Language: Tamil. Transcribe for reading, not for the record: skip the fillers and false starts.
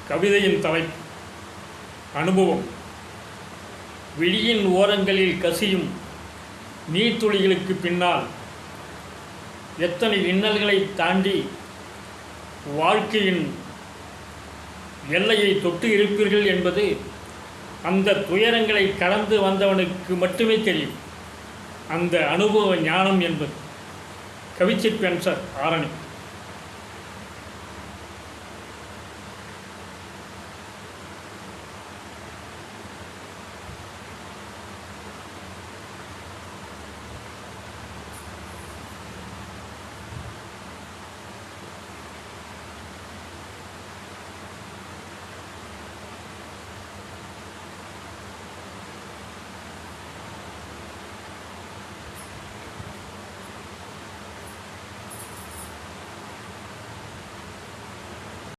கவிதையின் தலைப்பு அனுபவம். விழியின் ஓரங்களில் கசியும் நீர்த்துளிகளுக்கு பின்னால் எத்தனை இன்னல்களை தாண்டி வாழ்க்கையின் எல்லையை தொட்டு இருப்பீர்கள் என்பது அந்த துயரங்களை கடந்து வந்தவனுக்கு மட்டுமே தெரியும். அந்த அனுபவ ஞானம் என்பது. கவிச்சிற்பென்சர் ஆரணி.